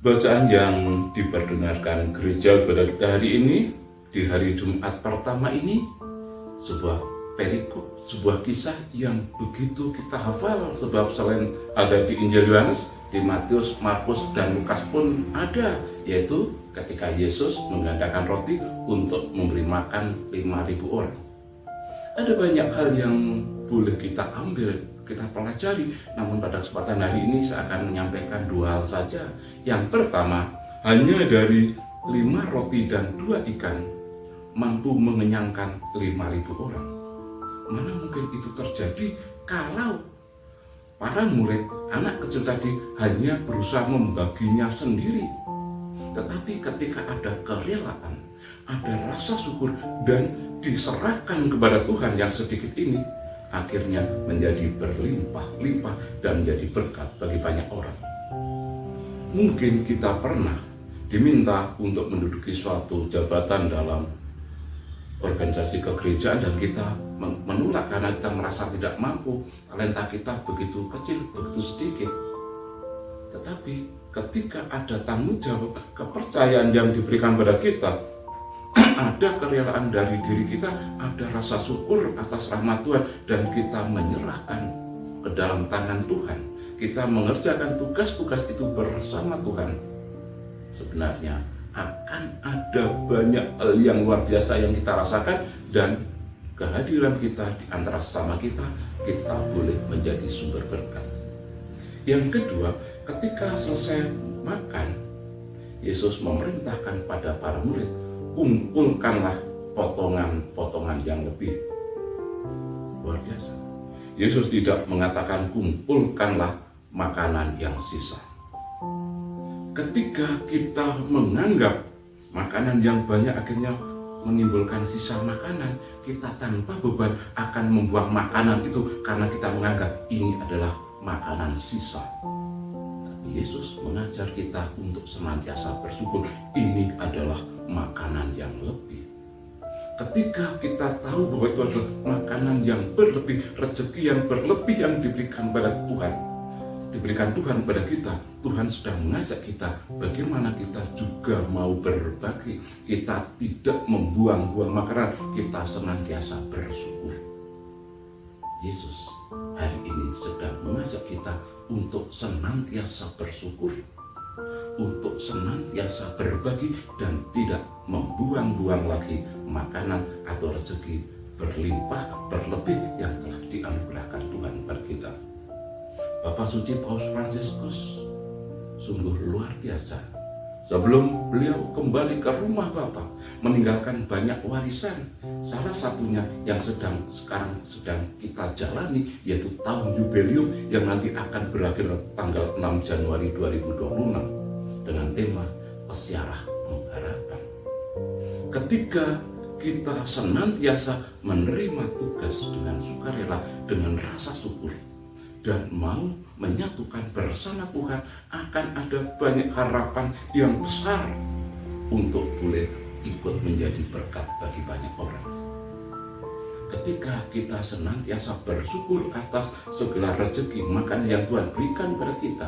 Bacaan yang diperdengarkan gereja pada kita hari ini, di hari Jumat pertama ini, sebuah perikop, sebuah kisah yang begitu kita hafal, sebab selain ada di Injil Yohanes, di Matius, Markus, dan Lukas pun ada, yaitu ketika Yesus menggandakan roti untuk memberi makan 5.000 orang. Ada banyak hal yang boleh kita ambil, kita pelajari, namun pada kesempatan hari ini saya akan menyampaikan 2 hal saja. Yang pertama, hanya dari 5 roti dan 2 ikan mampu mengenyangkan 5.000 orang. Mana mungkin itu terjadi kalau para murid, anak kecil tadi hanya berusaha membaginya sendiri. Tetapi ketika ada kerelaan, ada rasa syukur dan diserahkan kepada Tuhan yang sedikit ini, akhirnya menjadi berlimpah-limpah dan menjadi berkat bagi banyak orang. Mungkin kita pernah diminta untuk menduduki suatu jabatan dalam organisasi kegerejaan dan kita menolak karena kita merasa tidak mampu, talenta kita begitu kecil, begitu sedikit. Tetapi ketika ada tanggung jawab, kepercayaan yang diberikan pada kita, ada kerelaan dari diri kita, ada rasa syukur atas rahmat Tuhan, dan kita menyerahkan ke dalam tangan Tuhan. Kita mengerjakan tugas-tugas itu bersama Tuhan. Sebenarnya akan ada banyak hal yang luar biasa yang kita rasakan, dan kehadiran kita di antara sesama kita boleh menjadi sumber berkat. Yang kedua, ketika selesai makan, Yesus memerintahkan pada para murid, kumpulkanlah potongan-potongan yang lebih. Luar biasa. Yesus tidak mengatakan kumpulkanlah makanan yang sisa. Ketika kita menganggap makanan yang banyak akhirnya menimbulkan sisa makanan, kita tanpa beban akan membuang makanan itu karena kita menganggap ini adalah makanan sisa. Tapi Yesus mengajar kita untuk senantiasa bersyukur, ini adalah makanan yang lebih. Ketika kita tahu bahwa itu adalah makanan yang berlebih, rezeki yang berlebih yang diberikan pada Tuhan, diberikan Tuhan pada kita, Tuhan sedang mengajak kita bagaimana kita juga mau berbagi. Kita tidak membuang-buang makanan, kita senantiasa bersyukur. Yesus hari ini sedang mengajak kita untuk senantiasa bersyukur, untuk senantiasa berbagi dan tidak membuang-buang lagi makanan atau rezeki berlimpah, berlebih yang telah dianugerahkan Tuhan pada kita. Bapak Suci Paus Fransiskus sungguh luar biasa. Sebelum beliau kembali ke rumah Bapa, meninggalkan banyak warisan. Salah satunya yang sekarang sedang kita jalani, yaitu tahun jubileum yang nanti akan berakhir tanggal 6 Januari 2026 dengan tema Pesiarah Pengharapan. Ketika kita senantiasa menerima tugas dengan sukarela, dengan rasa syukur, dan mau menyatukan bersama Tuhan, akan ada banyak harapan yang besar untuk boleh ikut menjadi berkat bagi banyak orang. Ketika kita senantiasa bersyukur atas segala rezeki makan yang Tuhan berikan kepada kita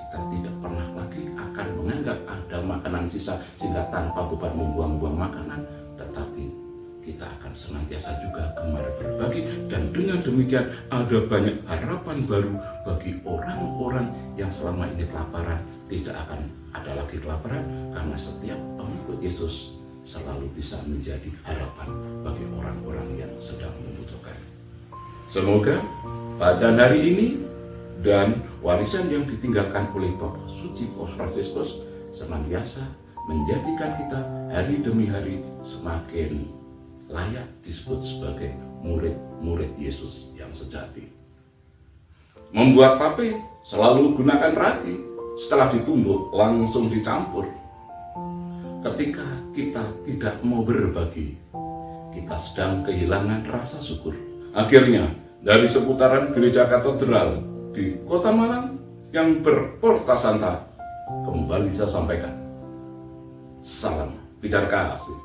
tidak pernah lagi akan menganggap ada makanan sisa sehingga tanpa beban membuang-buang makanan, tetapi kita akan senantiasa juga gemar berbagi, dan dengan demikian ada banyak harapan baru bagi orang-orang yang selama ini kelaparan. Tidak akan ada lagi kelaparan karena setiap pengikut Yesus selalu bisa menjadi harapan bagi orang-orang yang sedang membutuhkan. Semoga bacaan hari ini dan warisan yang ditinggalkan oleh Bapak Suci Paus Fransiskus senantiasa menjadikan kita hari demi hari semakin layak disebut sebagai murid-murid Yesus yang sejati. Membuat tape selalu gunakan ragi, setelah ditumbuk langsung dicampur. Ketika kita tidak mau berbagi, kita sedang kehilangan rasa syukur. Akhirnya dari seputaran gereja katedral di Kota Malang yang berporta Santa, kembali saya sampaikan, salam bicara kasih.